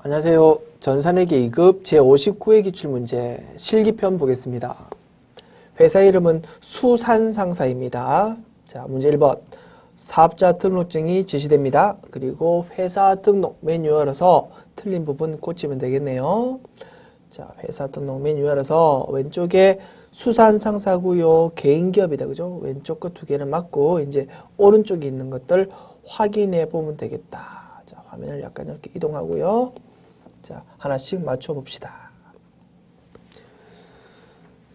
안녕하세요. 전산회계 2급 제59회 기출문제 실기편 보겠습니다. 회사 이름은 수산상사입니다. 자, 문제 1번. 사업자 등록증이 제시됩니다. 그리고 회사 등록 매뉴얼에서 틀린 부분 고치면 되겠네요. 자, 회사 등록 매뉴얼에서 왼쪽에 수산상사고요. 개인기업이다. 그죠? 왼쪽 거 두 개는 맞고 이제 오른쪽에 있는 것들 확인해 보면 되겠다. 자, 화면을 약간 이렇게 이동하고요. 자, 하나씩 맞춰 봅시다.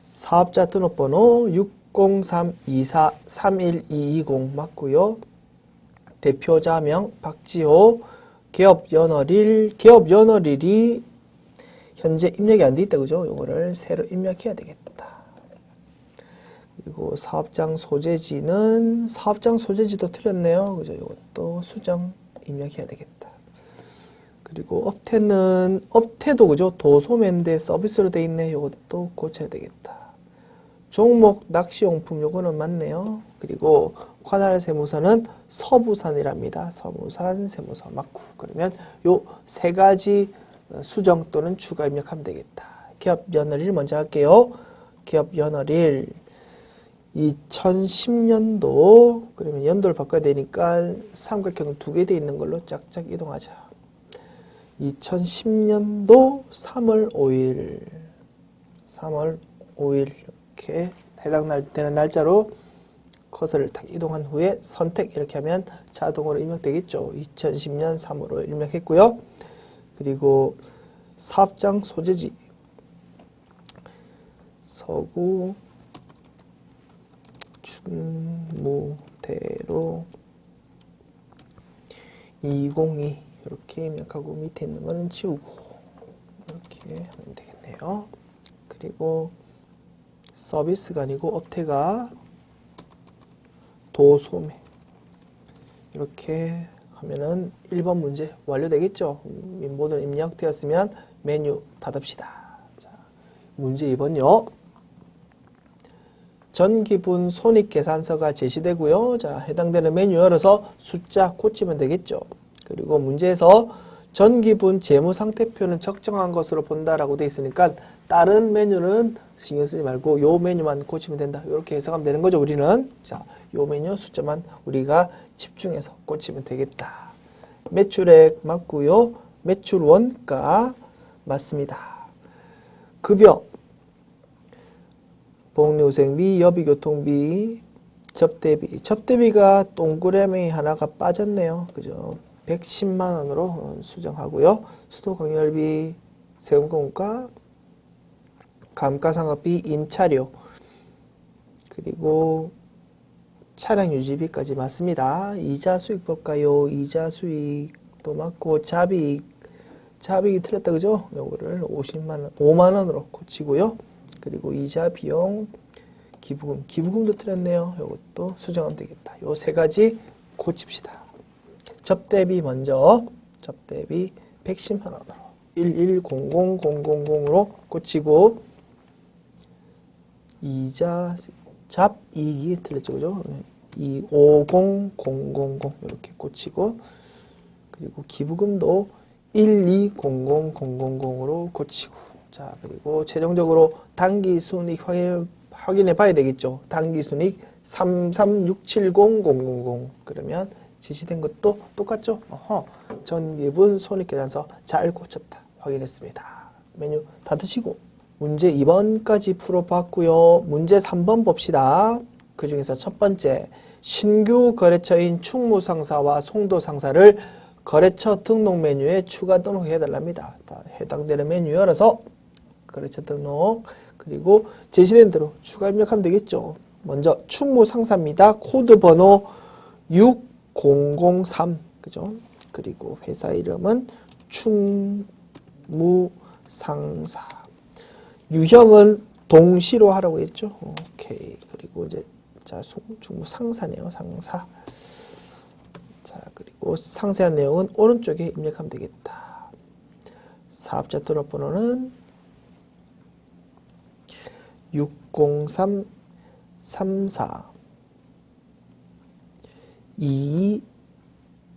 사업자 등록번호 60324-31220 맞고요. 대표자명 박지호, 기업연월일이 현재 입력이 안 돼 있다. 그죠? 요거를 새로 입력해야 되겠다. 그리고 사업장 소재지도 틀렸네요. 그죠? 요것도 수정 입력해야 되겠다. 그리고 업태도 그죠? 도소매인데 서비스로 돼 있네. 요것도 고쳐야 되겠다. 종목 낚시용품 요거는 맞네요. 그리고 관할 세무서는 서부산이랍니다. 서부산 세무서 맞고. 그러면 요 세 가지 수정 또는 추가 입력하면 되겠다. 기업연월일 먼저 할게요. 기업연월일 2010년도 그러면 연도를 바꿔야 되니까 삼각형 두 개 돼 있는 걸로 짝짝 이동하자. 2010년도 3월 5일 이렇게 해당되는 날짜로 커서를 딱 이동한 후에 선택 이렇게 하면 자동으로 입력되겠죠. 2010년 3월 5일 입력했고요. 그리고 사업장 소재지 서구 충무대로 202 이렇게 입력하고 밑에 있는 거는 지우고 이렇게 하면 되겠네요. 그리고 서비스가 아니고 업태가 도소매 이렇게 하면은 1번 문제 완료되겠죠. 모든 입력되었으면 메뉴 닫읍시다. 자, 문제 2번요. 전기분 손익계산서가 제시되고요. 자, 해당되는 메뉴 열어서 숫자 고치면 되겠죠. 그리고 문제에서 전기분 재무상태표는 적정한 것으로 본다라고 되어 있으니까 다른 메뉴는 신경 쓰지 말고 요 메뉴만 고치면 된다. 이렇게 해석하면 되는 거죠. 우리는 자, 요 메뉴 숫자만 우리가 집중해서 고치면 되겠다. 매출액 맞고요. 매출 원가 맞습니다. 급여, 복리후생비, 여비교통비, 접대비가 동그라미 하나가 빠졌네요. 그죠? 110만 원으로 수정하고요. 수도광열비, 세금공과, 감가상각비, 임차료, 그리고 차량 유지비까지 맞습니다. 이자 수익 볼까요? 이자 수익도 맞고 자비익이 틀렸다. 그죠? 요거를 5만 원으로 고치고요. 그리고 이자 비용, 기부금도 틀렸네요. 요것도 수정하면 되겠다. 요 세 가지 고칩시다. 접대비 먼저 접대비 110만 원으로 1100000으로 고치고 이자 잡이익이 틀렸죠. 그죠? 250000 이렇게 고치고 그리고 기부금도 1200000으로 고치고 자, 그리고 최종적으로 당기순이익 확인해 봐야 되겠죠. 당기순이익 3367000 그러면 제시된 것도 똑같죠. 전기분 손익계산서 잘 고쳤다. 확인했습니다. 메뉴 닫으시고 문제 2번까지 풀어봤고요. 문제 3번 봅시다. 그 중에서 첫 번째 신규 거래처인 충무상사와 송도상사를 거래처 등록 메뉴에 추가 등록해달랍니다. 해당되는 메뉴 열어서 거래처 등록 그리고 제시된 대로 추가 입력하면 되겠죠. 먼저 충무상사입니다. 코드 번호 6003 그죠? 그리고 회사 이름은 충무상사 유형은 동시로 하라고 했죠. 오케이. 그리고 이제 자 충무상사네요. 상사. 자 그리고 상세한 내용은 오른쪽에 입력하면 되겠다. 사업자 등록번호는 60334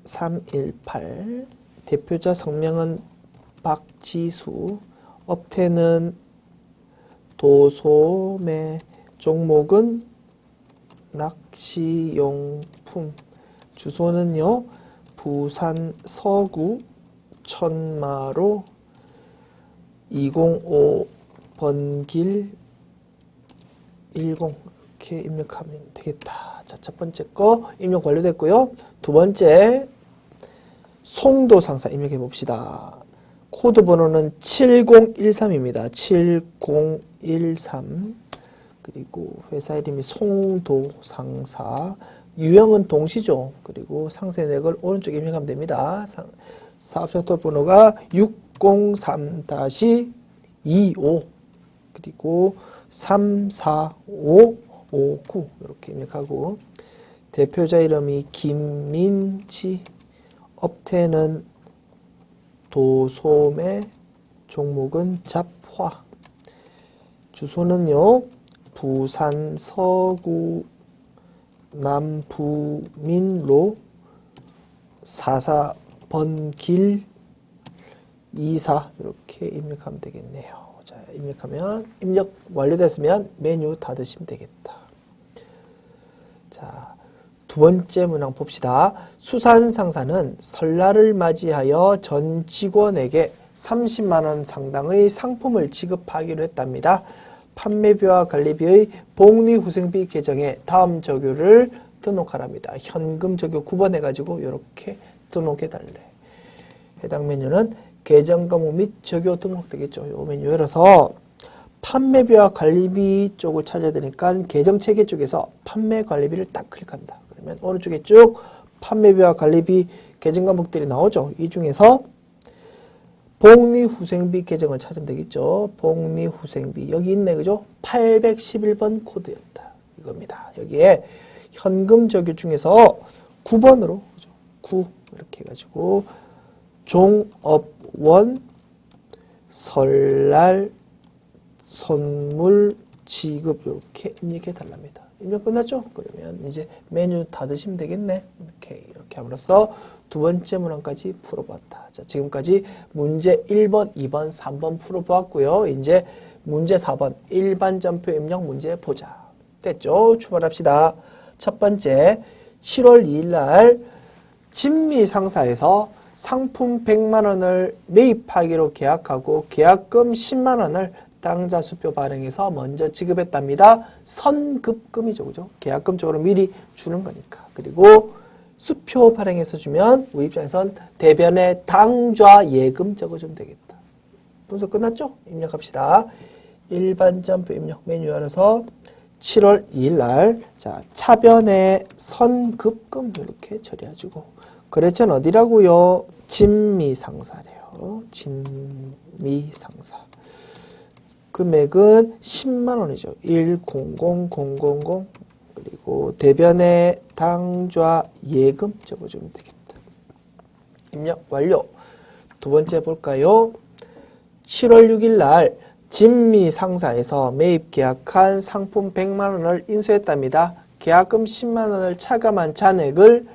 22318 대표자 성명은 박지수. 업태는 도소매. 종목은 낚시용품. 주소는요, 부산 서구 천마로 205번 길 10 이렇게 입력하면 되겠다. 자, 첫 번째 거 입력 완료됐고요. 두 번째 송도 상사 입력해 봅시다. 코드 번호는 7013입니다. 7013. 그리고 회사 이름이 송도 상사. 유형은 동시죠. 그리고 상세 내역을 오른쪽에 입력하면 됩니다. 사업장터 번호가 603-25 그리고 34559 이렇게 입력하고 대표자 이름이 김민지. 업태는 도소매. 종목은 잡화. 주소는요, 부산 서구 남부민로 44번 길 24 이렇게 입력하면 되겠네요. 자, 입력하면 입력 완료됐으면 메뉴 닫으시면 되겠다. 자, 두 번째 문항 봅시다. 수산상사는 설날을 맞이하여 전 직원에게 30만 원 상당의 상품을 지급하기로 했답니다. 판매비와 관리비의 복리후생비 계정에 다음 적요를 등록하랍니다. 현금 적요 9번 해가지고 이렇게 등록해달래. 해당 메뉴는 계정 과목 및 적요 등록 되겠죠. 이 메뉴 열어서 판매비와 관리비 쪽을 찾아야 되니까 계정 체계 쪽에서 판매 관리비를 딱 클릭한다. 그러면 오른쪽에 쭉 판매비와 관리비 계정 과목들이 나오죠. 이 중에서 복리후생비 계정을 찾으면 되겠죠. 복리후생비 여기 있네, 그죠? 811번 코드였다. 이겁니다. 여기에 현금 적요 중에서 9번으로, 그죠? 9 이렇게 해가지고 종업원 설날 선물 지급 이렇게 입력해 달랍니다. 입력 끝났죠? 그러면 이제 메뉴 닫으시면 되겠네. 이렇게 함으로써 두 번째 문항까지 풀어봤다. 자, 지금까지 문제 1번, 2번, 3번 풀어보았고요. 이제 문제 4번 일반점표 입력 문제 보자. 됐죠? 출발합시다. 첫 번째 7월 2일 날 진미 상사에서 상품 100만 원을 매입하기로 계약하고 계약금 10만 원을 당좌 수표 발행해서 먼저 지급했답니다. 선급금이죠, 그죠? 계약금 쪽으로 미리 주는 거니까. 그리고 수표 발행해서 주면 우리 입장에선 대변에 당좌 예금 적어주면 되겠다. 분석 끝났죠? 입력합시다. 일반점표 입력 메뉴 열어서 7월 2일 날, 자, 차변에 선급금 이렇게 처리해주고, 거래처는 어디라고요? 진미상사래요. 진미상사. 금액은 10만 원이죠. 100000. 그리고 대변에 당좌 예금 적어주면 되겠다. 입력 완료. 두 번째 볼까요? 7월 6일 날 진미 상사에서 매입 계약한 상품 100만 원을 인수했답니다. 계약금 10만 원을 차감한 잔액을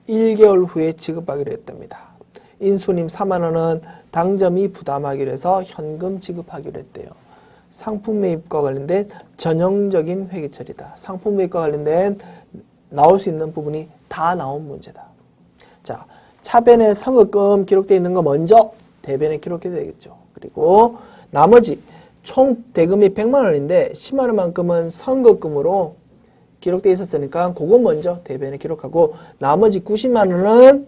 1개월 후에 지급하기로 했답니다. 인수님 4만 원은 당점이 부담하기로 해서 현금 지급하기로 했대요. 상품 매입과 관련된 전형적인 회계 처리다. 상품 매입과 관련된 나올 수 있는 부분이 다 나온 문제다. 자, 차변에 선급금 기록되어 있는 거 먼저 대변에 기록해야 되겠죠. 그리고 나머지 총 대금이 100만 원인데 10만 원만큼은 선급금으로 기록되어 있었으니까 그거 먼저 대변에 기록하고 나머지 90만 원은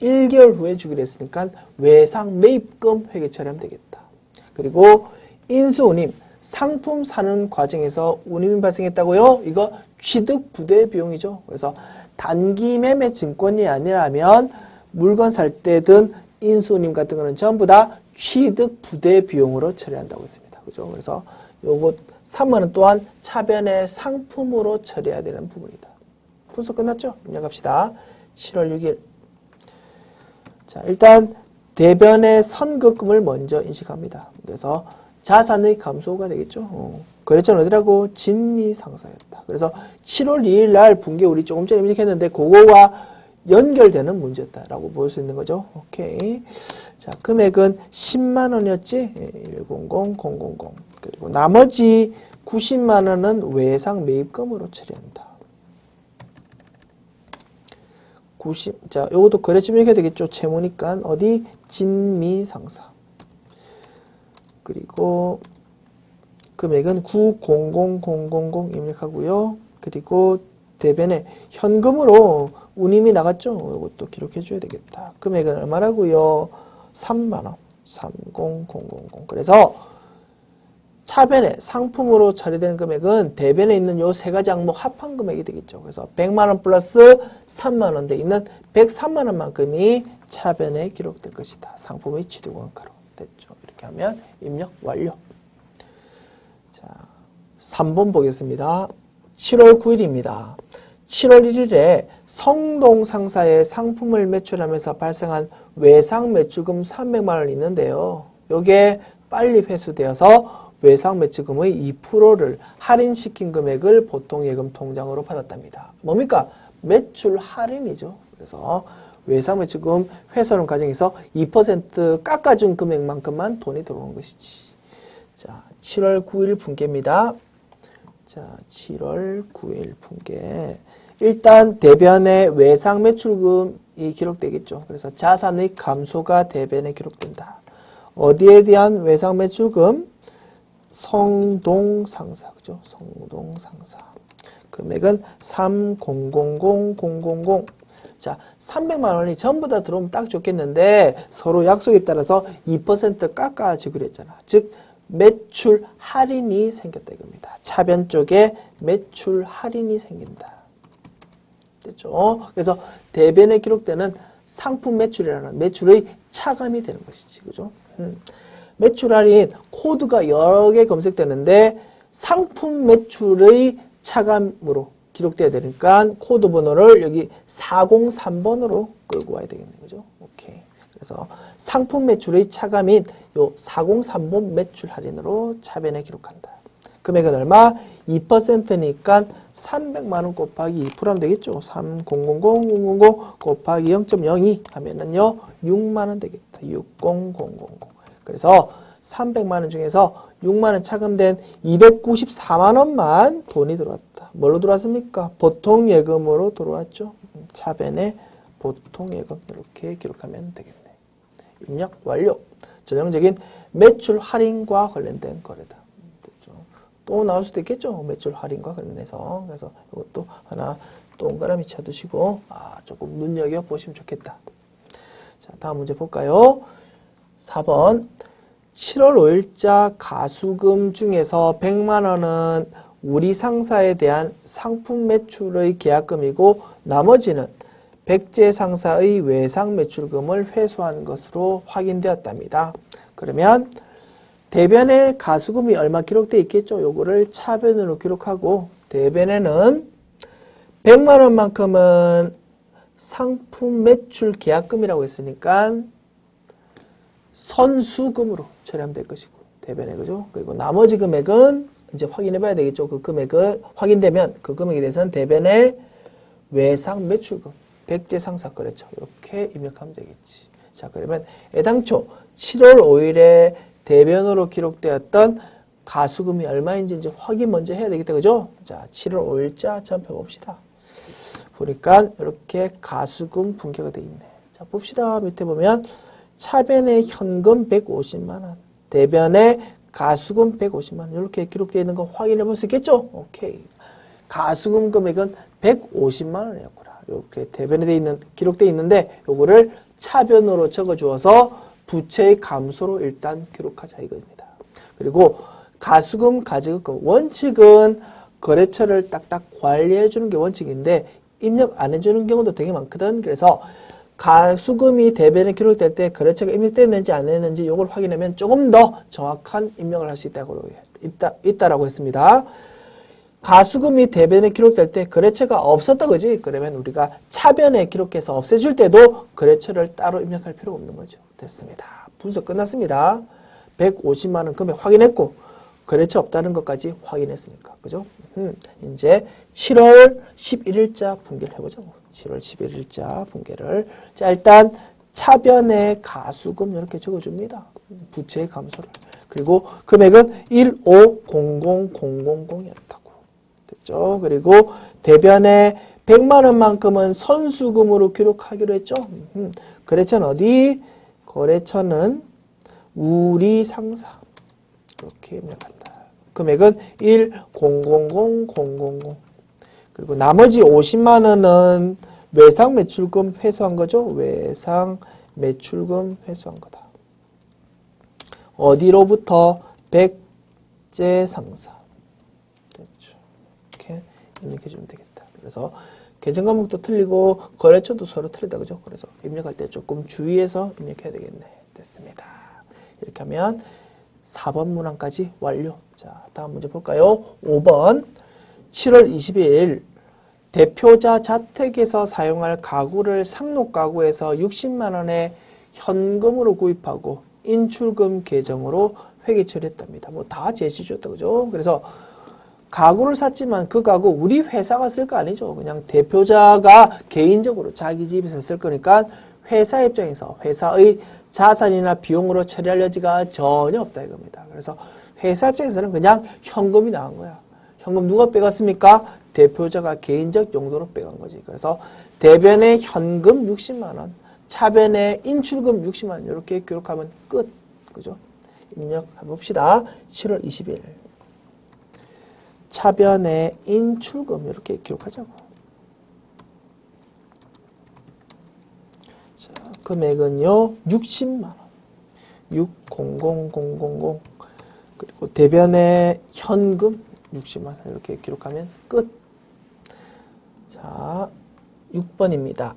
1개월 후에 주기로 했으니까 외상 매입금 회계 처리하면 되겠다. 그리고 인수운임, 상품 사는 과정에서 운임이 발생했다고요? 이거 취득 부대 비용이죠. 그래서 단기 매매 증권이 아니라면 물건 살 때 든 인수운임 같은 거는 전부 다 취득 부대 비용으로 처리한다고 했습니다. 그죠? 그래서 요거 3만 원 또한 차변의 상품으로 처리해야 되는 부분이다. 분석 끝났죠? 입력합시다. 7월 6일. 자, 일단 대변의 선급금을 먼저 인식합니다. 그래서 자산의 감소가 되겠죠. 거래처는 어디라고? 진미 상사였다. 그래서 7월 2일 날 분기 우리 조금 전에 입력했는데 그거와 연결되는 문제였다라고 볼 수 있는 거죠. 오케이. 자, 금액은 10만 원이었지? 100, 000. 그리고 나머지 90만 원은 외상 매입금으로 처리한다. 자, 요것도 거래점 읽어야 되겠죠? 채무니까 어디? 진미상사. 그리고 금액은 900000 입력하고요. 그리고 대변에 현금으로 운임이 나갔죠? 이것도 기록해 줘야 되겠다. 금액은 얼마라고요? 3만 원. 30000. 그래서 차변에 상품으로 처리되는 금액은 대변에 있는 요 세 가지 항목 합한 금액이 되겠죠. 그래서 100만 원 플러스 3만 원 돼 있는 103만 원만큼이 차변에 기록될 것이다. 상품의 취득원가로 됐죠. 이렇게 하면 입력 완료. 자, 3번 보겠습니다. 7월 9일입니다. 7월 1일에 성동 상사에 상품을 매출하면서 발생한 외상 매출금 300만 원이 있는데요. 요게 빨리 회수되어서 외상 매출금의 2%를 할인시킨 금액을 보통예금 통장으로 받았답니다. 뭡니까? 매출 할인이죠. 그래서 외상 매출금 회수하는 과정에서 2% 깎아준 금액만큼만 돈이 들어오는 것이지. 자, 7월 9일 분계입니다. 자, 7월 9일 분계. 일단 대변에 외상 매출금이 기록되겠죠. 그래서 자산의 감소가 대변에 기록된다. 어디에 대한 외상 매출금? 성동상사, 그죠? 성동상사. 금액은 3000000. 자, 300만 원이 전부 다 들어오면 딱 좋겠는데 서로 약속에 따라서 2% 깎아주기로 했잖아. 즉, 매출 할인이 생겼다 이겁니다. 차변 쪽에 매출 할인이 생긴다. 됐죠? 그래서 대변에 기록되는 상품 매출이라는 매출의 차감이 되는 것이지. 그죠? 매출 할인 코드가 여러 개 검색되는데 상품 매출의 차감으로 기록돼야 되니까 코드 번호를 여기 403번으로 끌고 와야 되겠네. 그죠? 오케이. 그래서 상품 매출의 차감인 요 403번 매출 할인으로 차변에 기록한다. 금액은 얼마? 2%니까 300만 원 곱하기 2%하면 되겠죠. 300000 곱하기 0.02 하면은요 6만 원 되겠다. 60000. 그래서 300만 원 중에서 6만 원 차감된 294만 원만 돈이 들어왔다. 뭘로 들어왔습니까? 보통 예금으로 들어왔죠. 차변에 보통 예금 이렇게 기록하면 되겠네. 입력 완료. 전형적인 매출 할인과 관련된 거래다. 됐죠? 또 나올 수도 있겠죠. 매출 할인과 관련해서. 그래서 이것도 하나 동그라미 쳐두시고 조금 눈여겨보시면 좋겠다. 자, 다음 문제 볼까요? 4번 7월 5일자 가수금 중에서 100만 원은 우리 상사에 대한 상품 매출의 계약금이고 나머지는 백제 상사의 외상 매출금을 회수한 것으로 확인되었답니다. 그러면 대변에 가수금이 얼마 기록되어 있겠죠? 요거를 차변으로 기록하고 대변에는 100만 원만큼은 상품 매출 계약금이라고 했으니까 선수금으로 처리하면 될 것이고 대변에 그죠? 그리고 나머지 금액은 이제 확인해 봐야 되겠죠. 그 금액을 확인되면 그 금액에 대해서는 대변에 외상 매출금 백제 상사 거래처 이렇게 입력하면 되겠지. 자, 그러면 애당초 7월 5일에 대변으로 기록되었던 가수금이 얼마인지 이제 확인 먼저 해야 되겠다. 그죠? 자, 7월 5일자 전표 봅시다. 보니까 이렇게 가수금 분개가 되어 있네. 자, 봅시다. 밑에 보면 차변에 현금 150만 원, 대변에 가수금 150만 원 이렇게 기록되어 있는 거 확인해 볼 수 있겠죠? 오케이. 가수금 금액은 150만 원이었구나. 이렇게 대변에 돼 있는 기록되어 있는데 요거를 차변으로 적어 주어서 부채의 감소로 일단 기록하자 이겁니다. 그리고 가수금 가지금 원칙은 거래처를 딱딱 관리해 주는 게 원칙인데 입력 안 해주는 경우도 되게 많거든. 그래서 가수금이 대변에 기록될 때 거래처가 입력됐는지 안 했는지 이걸 확인하면 조금 더 정확한 입력을 할 수 있다라고 했습니다. 가수금이 대변에 기록될 때 거래처가 없었다 그지? 그러면 우리가 차변에 기록해서 없애줄 때도 거래처를 따로 입력할 필요가 없는 거죠. 됐습니다. 분석 끝났습니다. 150만 원 금액 확인했고 거래처 없다는 것까지 확인했으니까. 그죠? 이제 7월 11일자 분기를 해보자고. 7월 11일자 분계를. 자, 일단 차변의 가수금 이렇게 적어줍니다. 부채의 감소를. 그리고 금액은 1500000이었다고. 됐죠? 그리고 대변의 100만 원만큼은 선수금으로 기록하기로 했죠. 거래처는 어디? 거래처는 우리 상사. 이렇게 입력한다. 금액은 1000000. 그리고 나머지 50만 원은 외상 매출금 회수한 거죠. 외상 매출금 회수한 거다. 어디로부터? 백제 상사. 됐죠. 이렇게 입력해 주면 되겠다. 그래서 계정 과목도 틀리고 거래처도 서로 틀리다. 그죠? 그래서 입력할 때 조금 주의해서 입력해야 되겠네. 됐습니다. 이렇게 하면 4번 문항까지 완료. 자, 다음 문제 볼까요? 5번. 7월 20일 대표자 자택에서 사용할 가구를 상록가구에서 60만 원에 현금으로 구입하고 인출금 계정으로 회계 처리했답니다. 뭐 다 제시 줬다. 그죠? 그래서 가구를 샀지만 그 가구 우리 회사가 쓸 거 아니죠. 그냥 대표자가 개인적으로 자기 집에서 쓸 거니까 회사 입장에서 회사의 자산이나 비용으로 처리할 여지가 전혀 없다 이겁니다. 그래서 회사 입장에서는 그냥 현금이 나온 거야. 현금 누가 빼갔습니까? 대표자가 개인적 용도로 빼간 거지. 그래서 대변에 현금 60만 원, 차변에 인출금 60만 원 이렇게 기록하면 끝. 그죠? 입력해 봅시다. 7월 20일. 차변에 인출금 이렇게 기록하자고. 자, 금액은요 60만 원. 600000. 그리고 대변에 현금 60만 원 이렇게 기록하면 끝. 자, 6번입니다.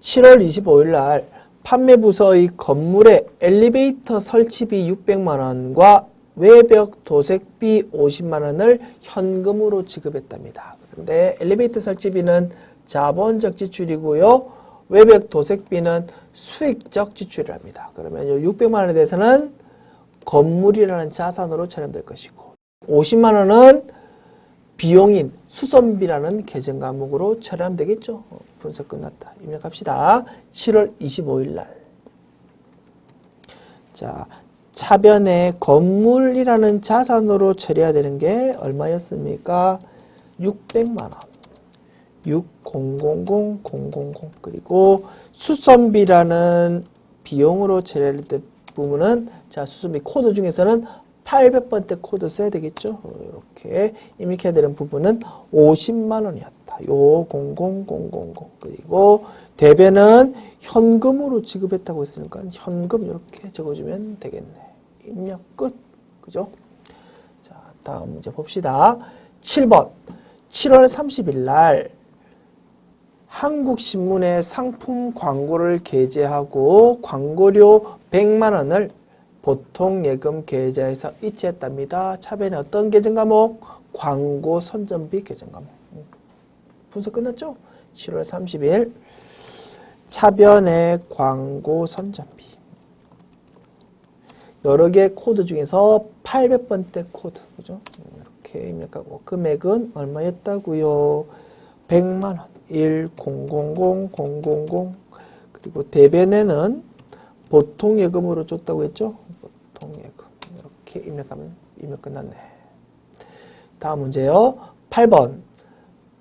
7월 25일 날 판매부서의 건물에 엘리베이터 설치비 600만 원과 외벽 도색비 50만 원을 현금으로 지급했답니다. 그런데 엘리베이터 설치비는 자본적 지출이고요. 외벽 도색비는 수익적 지출이랍니다. 그러면 600만 원에 대해서는 건물이라는 자산으로 처리될 것이고 50만 원은 비용인 수선비라는 계정 과목으로 처리하면 되겠죠. 분석 끝났다. 입력합시다. 7월 25일 날. 자, 차변에 건물이라는 자산으로 처리해야 되는 게 얼마였습니까? 600만 원. 600000. 그리고 수선비라는 비용으로 처리할 때 부분은 자, 수선비 코드 중에서는 800번대 코드 써야 되겠죠. 이렇게 입력해야 되는 부분은 50만 원이었다. 요 00000. 그리고 대변은 현금으로 지급했다고 했으니까 현금 이렇게 적어주면 되겠네. 입력 끝. 그죠? 자, 다음 문제 봅시다. 7번. 7월 30일 날 한국신문에 상품 광고를 게재하고 광고료 100만 원을 보통예금 계좌에서 이체했답니다. 차변에 어떤 계정 과목? 광고 선전비 계정 과목. 분석 끝났죠? 7월 30일 차변에 광고 선전비. 여러 개 코드 중에서 800번대 코드. 그죠? 이렇게 입력하고 금액은 얼마였다고요? 100만 원. 1000000. 그리고 대변에는 보통예금으로 줬다고 했죠? 보통예금. 이렇게 입력하면 입력 끝났네. 다음 문제요. 8번.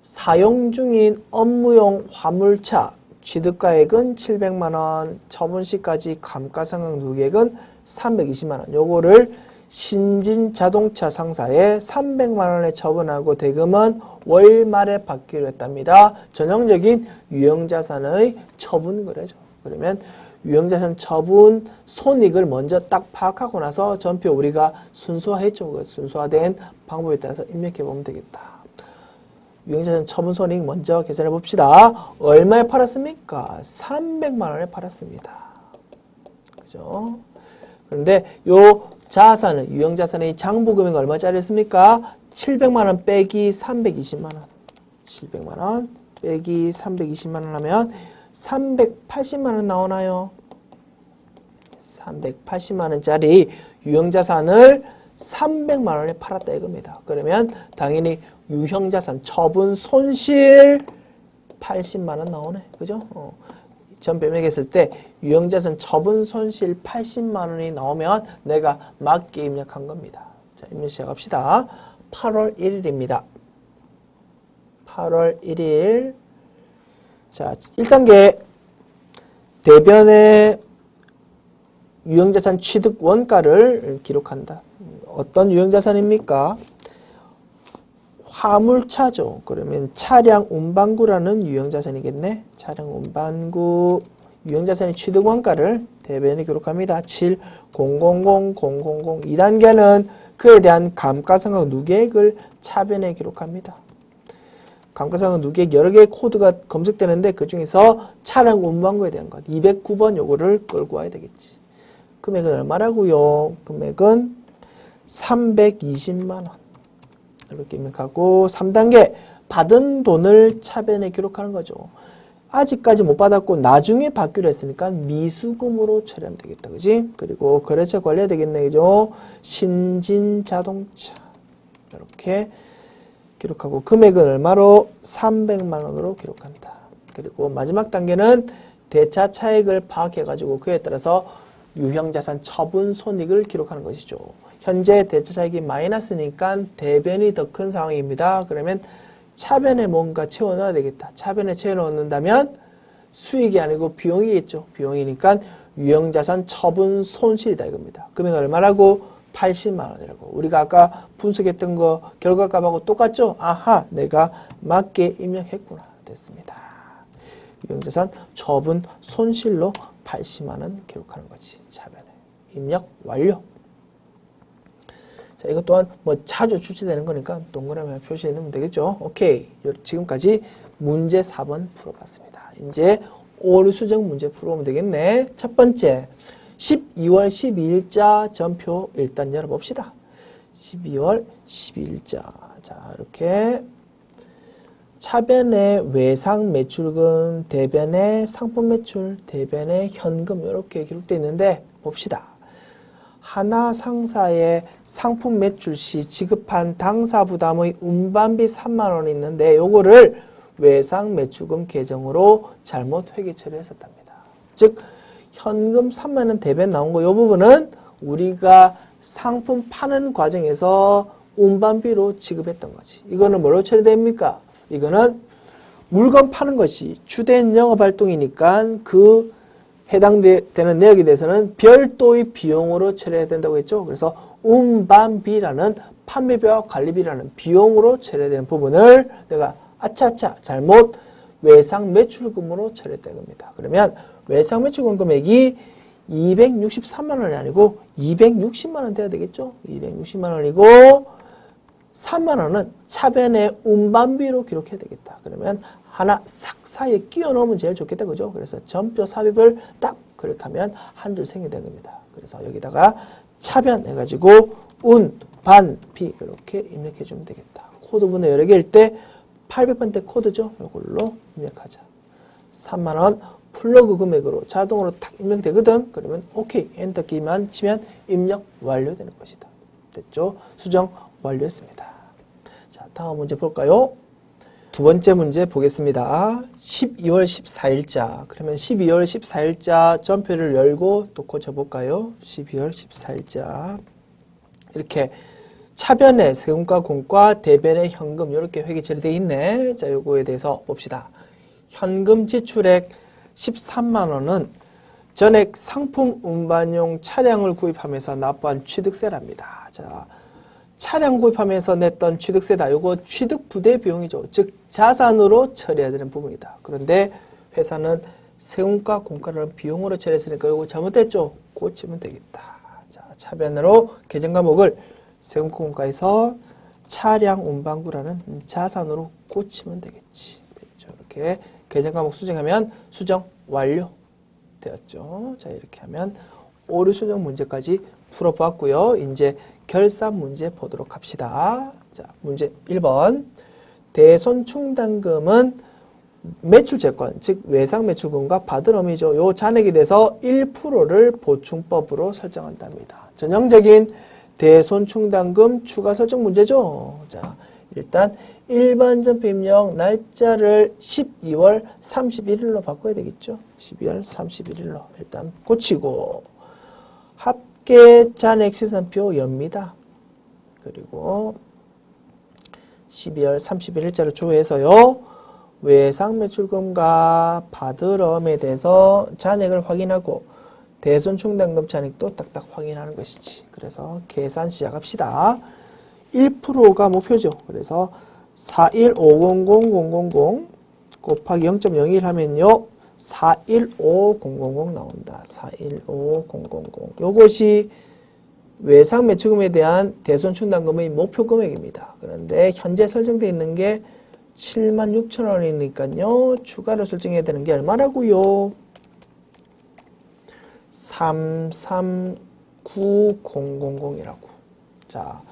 사용 중인 업무용 화물차 취득가액은 700만 원, 처분 시까지 감가상각 누계액은 320만 원. 요거를 신진자동차 상사에 300만 원에 처분하고 대금은 월 말에 받기로 했답니다. 전형적인 유형자산의 처분 거래죠. 그러면 유형자산 처분 손익을 먼저 딱 파악하고 나서 전표 우리가 순서화했죠. 그 순서화된 방법에 따라서 입력해 보면 되겠다. 유형자산 처분 손익 먼저 계산해 봅시다. 얼마에 팔았습니까? 300만 원에 팔았습니다. 그죠? 그런데 요 자산은 유형자산의 장부금액 얼마짜리였습니까? 700만 원 빼기 320만 원. 700만 원 빼기 320만 원 하면 380만 원 나오나요? 380만 원짜리 유형자산을 300만 원에 팔았다 이겁니다. 그러면 당연히 유형자산 처분 손실 80만 원 나오네. 그죠? 전표 입력했을 때 유형자산 처분 손실 80만 원이 나오면 내가 맞게 입력한 겁니다. 자, 입력 시작합시다. 8월 1일입니다. 8월 1일. 자, 1단계 대변의 유형자산 취득 원가를 기록한다. 어떤 유형자산입니까? 화물차죠. 그러면 차량 운반구라는 유형자산이겠네. 차량 운반구 유형자산의 취득 원가를 대변에 기록합니다. 7, 000, 000, 2단계는 그에 대한 감가상각 누계액을 차변에 기록합니다. 감가상각 누계액 여러 개의 코드가 검색되는데 그 중에서 차량 운반구에 대한 것 209번 요거를 끌고 와야 되겠지. 금액은 얼마라고요? 금액은 320만 원. 이렇게 입력하고 3단계 받은 돈을 차변에 기록하는 거죠. 아직까지 못 받았고 나중에 받기로 했으니까 미수금으로 처리하면 되겠다. 그지? 그리고 거래처 관리해야 되겠네. 그죠? 신진자동차 이렇게 기록하고 금액은 얼마로? 300만 원으로 기록한다. 그리고 마지막 단계는 대차 차액을 파악해가지고 그에 따라서 유형자산 처분 손익을 기록하는 것이죠. 현재 대차 차익이 마이너스니까 대변이 더 큰 상황입니다. 그러면 차변에 뭔가 채워넣어야 되겠다. 차변에 채워넣는다면 수익이 아니고 비용이겠죠. 비용이니까 유형자산 처분 손실이다 이겁니다. 금액 얼마라고? 80만 원이라고. 우리가 아까 분석했던 거 결과값하고 똑같죠? 아하, 내가 맞게 입력했구나. 됐습니다. 유형자산 처분 손실로 80만 원 기록하는 거지. 차변에. 입력 완료. 자, 이것 또한 뭐 자주 출제되는 거니까 동그라미 표시해 놓으면 되겠죠. 오케이. 지금까지 문제 4번 풀어봤습니다. 이제 오류 수정 문제 풀어보면 되겠네. 첫 번째, 12월 12일자 전표 일단 열어봅시다. 12월 12일자. 자, 이렇게 차변에 외상 매출금, 대변에 상품 매출, 대변에 현금 이렇게 기록되어 있는데 봅시다. 하나 상사의 상품 매출 시 지급한 당사 부담의 운반비 3만 원이 있는데 요거를 외상 매출금 계정으로 잘못 회계 처리했었답니다. 즉 현금 3만 원 대변 나온 거 요 부분은 우리가 상품 파는 과정에서 운반비로 지급했던 거지. 이거는 뭐로 처리됩니까? 이거는 물건 파는 것이 주된 영업활동이니까 그 해당되는 내역에 대해서는 별도의 비용으로 처리해야 된다고 했죠. 그래서 운반비라는 판매비와 관리비라는 비용으로 처리해야 되는 부분을 내가 아차차 잘못 외상 매출금으로 처리했다는 겁니다. 그러면 외상 매출금 금액이 263만 원이 아니고 260만 원 돼야 되겠죠. 260만 원이고 3만 원은 차변의 운반비로 기록해야 되겠다. 그러면 하나 싹 사이에 끼워 넣으면 제일 좋겠다. 그죠? 그래서 전표 삽입을 딱 클릭하면 한 줄 생기게 된 겁니다. 그래서 여기다가 차변 해가지고 운반비 이렇게 입력해 주면 되겠다. 코드분의 여러 개일 때 800번대 코드죠. 이걸로 입력하자. 3만 원 플러그 금액으로 자동으로 탁 입력이 되거든. 그러면 오케이 엔터 키만 치면 입력 완료되는 것이다. 됐죠? 수정 완료했습니다. 자, 다음 문제 볼까요? 두 번째 문제 보겠습니다. 12월 14일자. 그러면 12월 14일자 전표를 열고 또 고쳐볼까요? 12월 14일자. 이렇게 차변에 세금과 공과 대변에 현금 이렇게 회계 처리되어 있네. 자, 요거에 대해서 봅시다. 현금 지출액 13만 원은 전액 상품 운반용 차량을 구입하면서 납부한 취득세랍니다. 자, 차량 구입하면서 냈던 취득세다. 요거 취득 부대 비용이죠. 즉 자산으로 처리해야 되는 부분이다. 그런데 회사는 세금과 공과를 비용으로 처리했으니까 요거 잘못됐죠. 고치면 되겠다. 자, 차변으로 계정 과목을 세금과 공과에서 차량 운반구라는 자산으로 고치면 되겠지. 그렇죠. 이렇게 계정 과목 수정하면 수정 완료 되었죠. 자, 이렇게 하면 오류 수정 문제까지 풀어보았고요. 이제 결산 문제 보도록 합시다. 자, 문제 1번. 대손충당금은 매출채권, 즉 외상 매출금과 받을 의미죠. 요 잔액에 대해서 1%를 보충법으로 설정한답니다. 전형적인 대손충당금 추가 설정 문제죠. 자, 일단 일반 전표 입력 날짜를 12월 31일로 바꿔야 되겠죠. 12월 31일로 일단 고치고 합계 잔액 시산표 엽니다. 그리고 12월 31일자로 조회해서요. 외상 매출금과 받으러움에 대해서 잔액을 확인하고 대손 충당금 잔액도 딱딱 확인하는 것이지. 그래서 계산 시작합시다. 1%가 목표죠. 그래서 4150000 곱하기 0.01 하면요. 415000 나온다. 415000. 요것이 외상 매출금에 대한 대손 충당금의 목표 금액입니다. 그런데 현재 설정되어 있는 게 76,000원이니까요. 추가로 설정해야 되는 게 얼마라고요? 339000이라고. 자,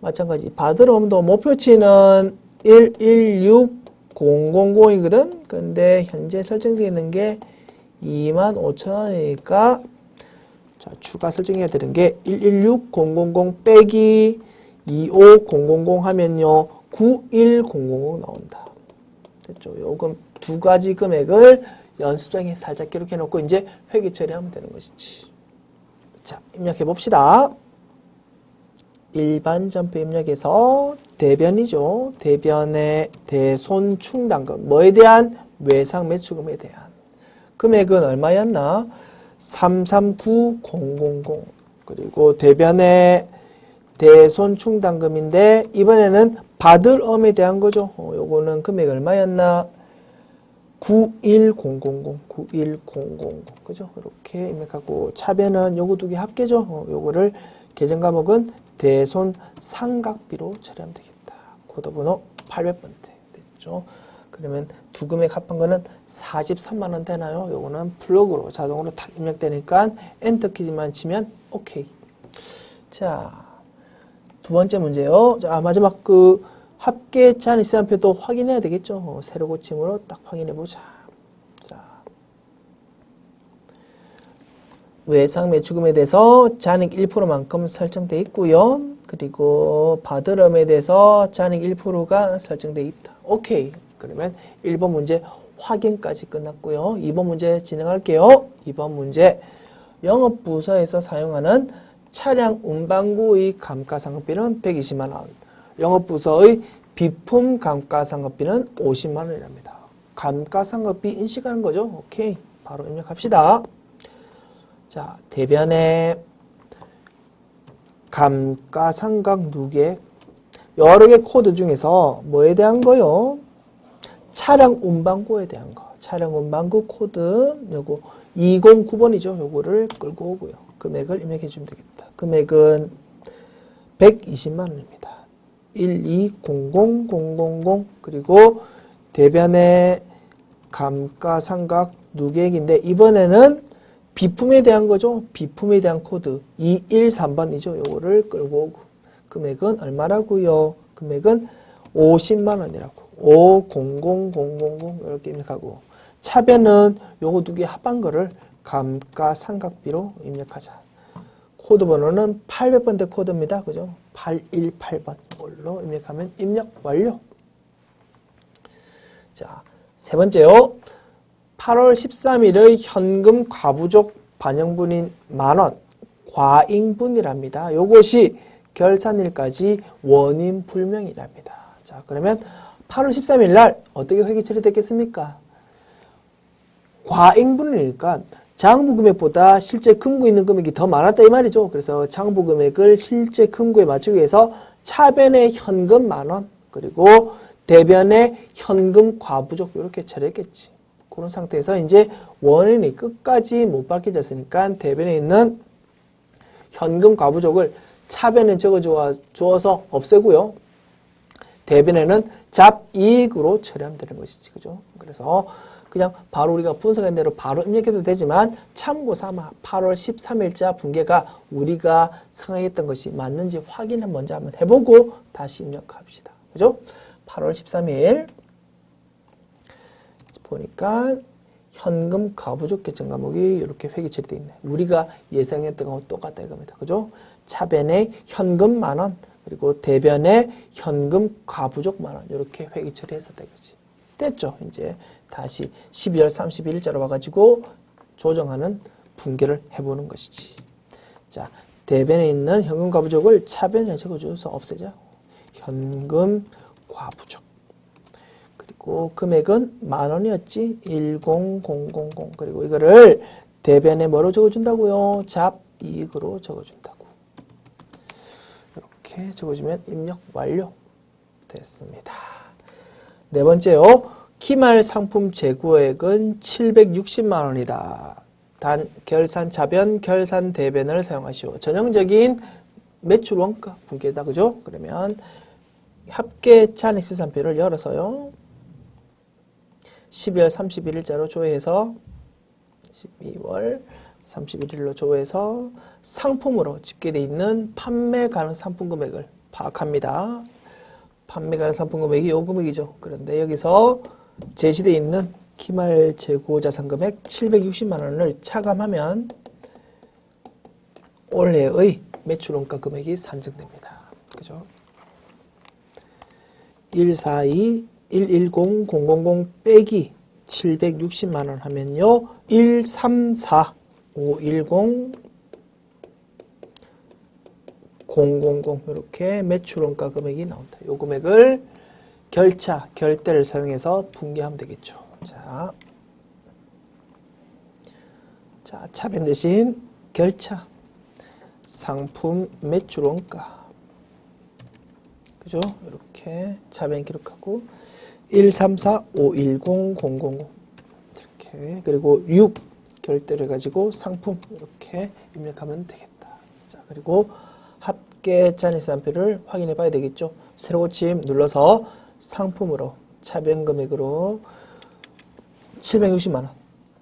마찬가지 받으러움도 목표치는 116000이거든. 근데 현재 설정되어 있는 게 25,000원이니까 자, 추가 설정해야 되는 게 116000 빼기 25000 하면요. 91000 나온다. 됐죠? 요금 두 가지 금액을 연습장에 살짝 기록해 놓고 이제 회계 처리하면 되는 것이지. 자, 입력해 봅시다. 일반 전표 입력에서 대변이죠. 대변의 대손 충당금. 뭐에 대한? 외상 매출금에 대한. 금액은 얼마였나? 339000. 그리고 대변의 대손 충당금인데 이번에는 받을 엄에 대한 거죠. 요거는 금액 얼마였나? 91000. 그죠? 이렇게 입력하고 차변은 요거 두 개 합계죠. 요거를 계정 과목은 대손 상각비로 처리하면 되겠다. 코드 번호 800번째. 됐죠? 그러면 두 금액 합한 거는 43만 원 되나요? 요거는 플러그로 자동으로 탁 입력되니까 엔터 키지만 치면 오케이. 자, 두 번째 문제요. 자, 마지막 그 합계 잔액 시산표도 확인해야 되겠죠. 세로 고침으로 딱 확인해 보자. 자, 외상 매출금에 대해서 잔액 1%만큼 설정되어 있고요. 그리고 받으럼에 대해서 잔액 1%가 설정되어 있다. 오케이. 그러면 1번 문제 확인까지 끝났고요. 2번 문제 진행할게요. 2번 문제 영업부서에서 사용하는 차량 운반구의 감가상각비는 120만 원. 영업부서의 비품 감가상각비는 50만 원이랍니다. 감가상각비 인식하는 거죠. 오케이. 바로 입력합시다. 자, 대변의 감가상각 누계 여러 개 코드 중에서 뭐에 대한 거요? 차량 운반구에 대한 거. 차량 운반구 코드 요거 209번이죠. 요거를 끌고 오고요. 금액을 입력해 주면 되겠다. 금액은 120만 원입니다. 1200000 그리고 대변의 감가상각 누계액인데 이번에는 비품에 대한 거죠. 비품에 대한 코드 213번이죠. 요거를 끌고 오고 금액은 얼마라고요? 금액은 50만 원이라고. 500000 이렇게 입력하고 차변은 요거 두 개 합한 거를 감가상각비로 입력하자. 코드 번호는 800번대 코드입니다. 그죠? 818번 이걸로 입력하면 입력 완료. 자, 세 번째요. 8월 13일의 현금 과부족 반영분인 만원 과잉분이랍니다. 요것이 결산일까지 원인 불명이랍니다. 자, 그러면 8월 13일 날 어떻게 회계 처리됐겠습니까? 과잉분이니까 장부 금액보다 실제 금고 있는 금액이 더 많았다 이 말이죠. 그래서 장부 금액을 실제 금고에 맞추기 위해서 차변의 현금 만원 그리고 대변의 현금 과부족 이렇게 처리했겠지. 그런 상태에서 이제 원인이 끝까지 못 밝혀졌으니까 대변에 있는 현금 과부족을 차변에 적어주어서 없애고요. 대변에는 잡이익으로 처리하면 되는 것이지. 그죠? 그래서 그냥 바로 우리가 분석한 대로 바로 입력해도 되지만 참고 삼아 8월 13일자 분계가 우리가 생각했던 것이 맞는지 확인을 먼저 한번 해보고 다시 입력합시다. 그죠? 8월 13일 보니까 현금 과부족 계정 과목이 이렇게 회계 처리되어 있네. 우리가 예상했던 거하고 똑같다 이겁니다. 그죠? 차변에 현금 만원 그리고 대변에 현금 과부족 만원 이렇게 회계 처리했었다 이거지. 됐죠? 이제 다시 12월 31일자로 와가지고 조정하는 분개를 해보는 것이지. 자, 대변에 있는 현금 과부족을 차변에 적어줘서 없애자. 현금 과부족. 그리고 금액은 만원이었지. 10000. 그리고 이거를 대변에 뭐로 적어준다고요? 잡이익으로 적어준다고. 이렇게 적어주면 입력 완료 됐습니다. 네 번째요. 기말 상품 재고액은 760만 원이다. 단 결산 차변, 결산 대변을 사용하시오. 전형적인 매출 원가 분께다. 그죠? 그러면 합계 잔액시산표를 열어서요. 12월 31일자로 조회해서 12월 31일로 조회해서 상품으로 집계되어 있는 판매 가능 상품 금액을 파악합니다. 판매 가능 상품 금액이 요 금액이죠. 그런데 여기서 제시되어 있는 기말 재고 자산 금액 760만 원을 차감하면 올해의 매출 원가 금액이 산정됩니다. 그죠? 142 110 000 빼기 760만 원 하면요. 134 510 000 이렇게 매출 원가 금액이 나온다. 이 금액을 결차, 결대를 사용해서 분개하면 되겠죠. 자, 차변 대신 결차, 상품 매출 원가. 그죠? 이렇게 차변 기록하고 134 510 000 이렇게 그리고 6 결대를 가지고 상품 이렇게 입력하면 되겠다. 자, 그리고 합계 잔액시산표를 확인해 봐야 되겠죠. 새로 고침 눌러서 상품으로 차변 금액으로 760만 원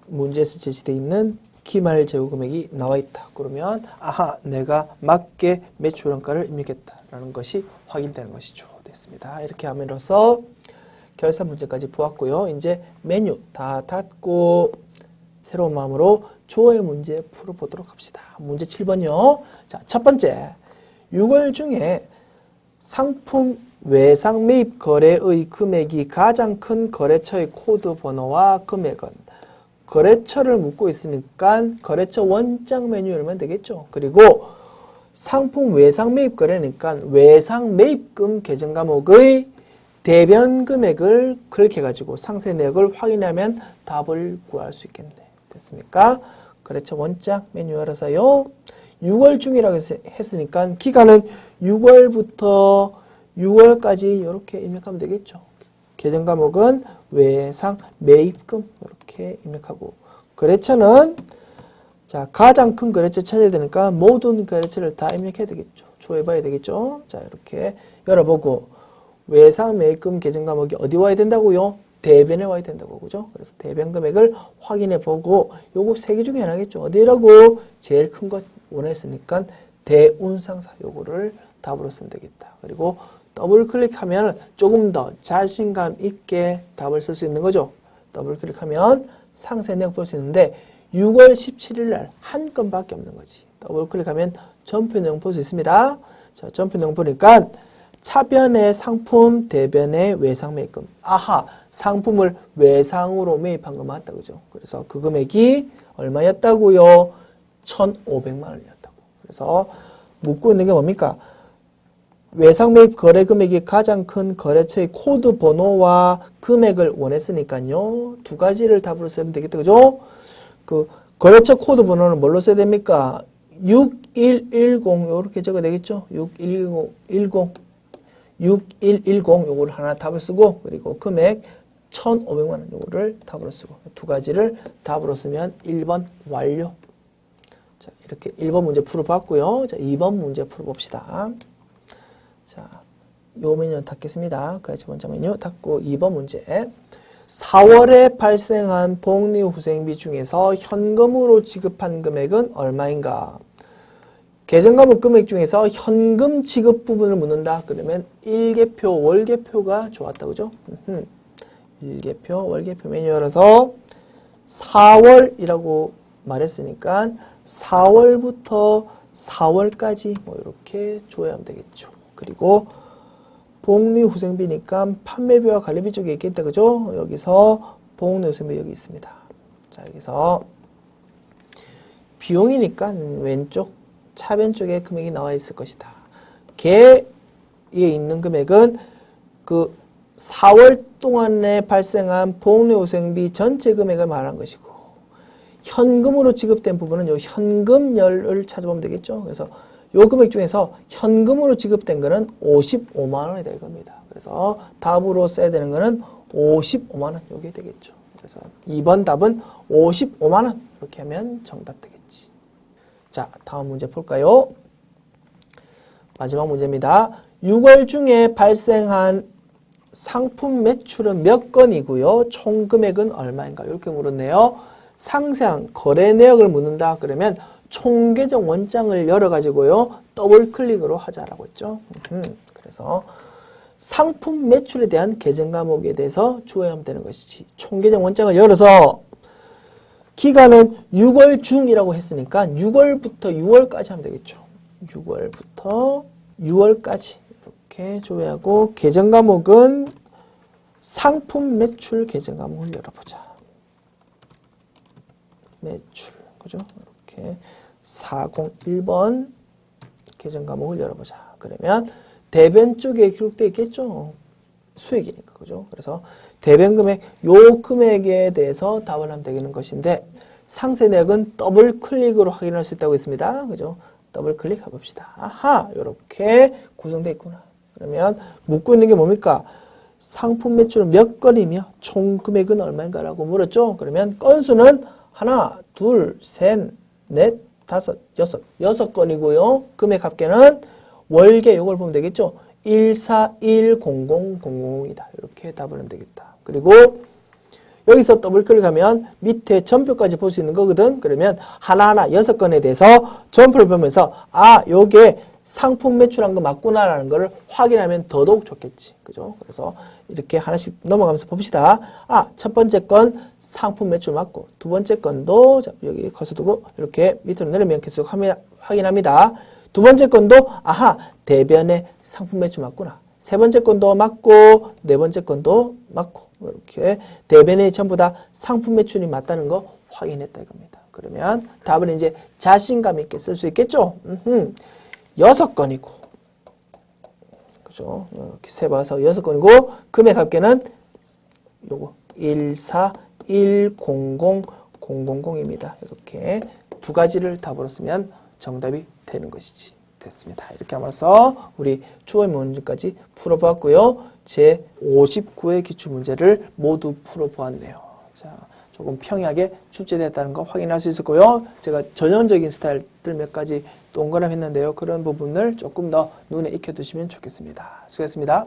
문제에서 제시되어 있는 기말 재고 금액이 나와 있다. 그러면 아하, 내가 맞게 매출 원가를 입력했다라는 것이 확인되는 것이죠. 됐습니다. 이렇게 함으로써 결산 문제까지 보았고요. 이제 메뉴 다 닫고 새로운 마음으로 조회 문제 풀어보도록 합시다. 문제 7번이요. 자, 첫 번째. 6월 중에 상품 외상 매입 거래의 금액이 가장 큰 거래처의 코드 번호와 금액은 거래처를 묻고 있으니까 거래처 원장 메뉴 열면 되겠죠. 그리고 상품 외상 매입 거래니까 외상 매입금 계정 과목의 대변 금액을 클릭해가지고 상세 내역을 확인하면 답을 구할 수 있겠네. 됐습니까? 거래처 원장 메뉴 열어서요. 6월 중이라고 했으니까 기간은 6월부터 6월까지 이렇게 입력하면 되겠죠. 계정 과목은 외상 매입금 이렇게 입력하고 거래처는 자 가장 큰 거래처 찾아야 되니까 모든 거래처를 다 입력해야 되겠죠. 조회해봐야 되겠죠. 자 이렇게 열어보고 외상 매입금 계정 과목이 어디 와야 된다고요? 대변에 와야 된다고 그죠? 그래서 대변 금액을 확인해 보고 요거 세 개 중에 하나겠죠. 어디라고? 제일 큰 것 원했으니까 대운상사 요거를 답으로 쓰면 되겠다. 그리고 더블 클릭하면 조금 더 자신감 있게 답을 쓸 수 있는 거죠. 더블 클릭하면 상세 내역 볼 수 있는데 6월 17일 날 한 건밖에 없는 거지. 더블 클릭하면 전표 내용 볼 수 있습니다. 자, 전표 내용 보니까 차변의 상품, 대변의 외상 매입금. 아하, 상품을 외상으로 매입한 거 맞다, 그죠? 그래서 그 금액이 얼마였다고요? 1,500만 원이었다고. 그래서 묻고 있는 게 뭡니까? 외상 매입 거래 금액이 가장 큰 거래처의 코드 번호와 금액을 원했으니까요. 두 가지를 답으로 쓰면 되겠다, 그죠? 그 거래처 코드 번호는 뭘로 써야 됩니까? 6110 이렇게 적어야 되겠죠? 6110 요거를 하나 답을 쓰고 그리고 금액 1,500만 원 요거를 답으로 쓰고 두 가지를 답으로 쓰면 1번 완료. 자, 이렇게 1번 문제 풀어봤고요. 자, 2번 문제 풀어봅시다. 자, 요 메뉴 닫겠습니다. 그 번째 메뉴 닫고 2번 문제. 4월에 발생한 복리후생비 중에서 현금으로 지급한 금액은 얼마인가? 계정 과목 금액 중에서 현금 지급 부분을 묻는다. 그러면 일개표, 월개표가 좋았다. 그죠? 일개표, 월개표 메뉴 열어서 4월이라고 말했으니까 4월부터 4월까지 뭐 이렇게 조회하면 되겠죠. 그리고 복리 후생비니까 판매비와 관리비 쪽에 있겠다. 그죠? 여기서 복리 후생비 여기 있습니다. 자, 여기서 비용이니까 왼쪽 차변 쪽에 금액이 나와 있을 것이다. 개에 있는 금액은 그 4월 동안에 발생한 복리후생비 전체 금액을 말한 것이고, 현금으로 지급된 부분은 요 현금열을 찾아보면 되겠죠. 그래서 요 금액 중에서 현금으로 지급된 거는 55만 원이 될 겁니다. 그래서 답으로 써야 되는 거는 55만 원 요게 되겠죠. 그래서 2번 답은 55만 원 이렇게 하면 정답 되겠지. 자, 다음 문제 볼까요? 마지막 문제입니다. 6월 중에 발생한 상품 매출은 몇 건이고요. 총 금액은 얼마인가? 이렇게 물었네요. 상세한 거래 내역을 묻는다. 그러면 총 계정 원장을 열어가지고요. 더블 클릭으로 하자라고 했죠. 그래서 상품 매출에 대한 계정 과목에 대해서 주어야만 되는 것이지. 총 계정 원장을 열어서 기간은 6월 중이라고 했으니까 6월부터 6월까지 하면 되겠죠. 6월부터 6월까지 이렇게 조회하고 계정 과목은 상품 매출 계정 과목을 열어보자. 매출, 그죠? 이렇게 401번 계정 과목을 열어보자. 그러면 대변 쪽에 기록되어 있겠죠. 수익이니까, 그죠? 그래서 대변 금액, 요 금액에 대해서 답을 하면 되는 것인데 상세 내역은 더블 클릭으로 확인할 수 있다고 했습니다. 그죠? 더블 클릭 해봅시다. 아하, 요렇게 구성되어 있구나. 그러면 묻고 있는 게 뭡니까? 상품 매출은 몇 건이며 총 금액은 얼마인가라고 물었죠. 그러면 건수는 하나, 둘, 셋, 넷, 다섯, 여섯 건이고요. 금액 합계는 월계 요걸 보면 되겠죠. 1410000이다. 이렇게 답을 하면 되겠다. 그리고 여기서 더블 클릭하면 밑에 전표까지 볼 수 있는 거거든. 그러면 하나하나 6건에 대해서 전표를 보면서 아, 요게 상품 매출한 거 맞구나라는 걸 확인하면 더더욱 좋겠지. 그죠? 그래서 이렇게 하나씩 넘어가면서 봅시다. 아, 첫 번째 건 상품 매출 맞고, 두 번째 건도 여기 거서두고 이렇게 밑으로 내리면 계속 확인합니다. 두 번째 건도 아하, 대변의 상품 매출 맞구나. 세 번째 건도 맞고, 네 번째 건도 맞고, 이렇게 대변이 전부 다 상품 매출이 맞다는 거 확인했다 이겁니다. 그러면 답은 이제 자신감 있게 쓸 수 있겠죠? 6건이고, 그죠? 이렇게 세봐서 6건이고, 금액 합계는 요거 1410000입니다. 이렇게 두 가지를 답으로 쓰면 정답이 되는 것이지. 됐습니다. 이렇게 하면서 우리 추월 문제까지 풀어보았고요. 제 59회 기출문제를 모두 풀어보았네요. 자, 조금 평이하게 출제됐다는 거 확인할 수 있을 거고요. 제가 전형적인 스타일들 몇 가지 동그라미 했는데요. 그런 부분을 조금 더 눈에 익혀두시면 좋겠습니다. 수고했습니다.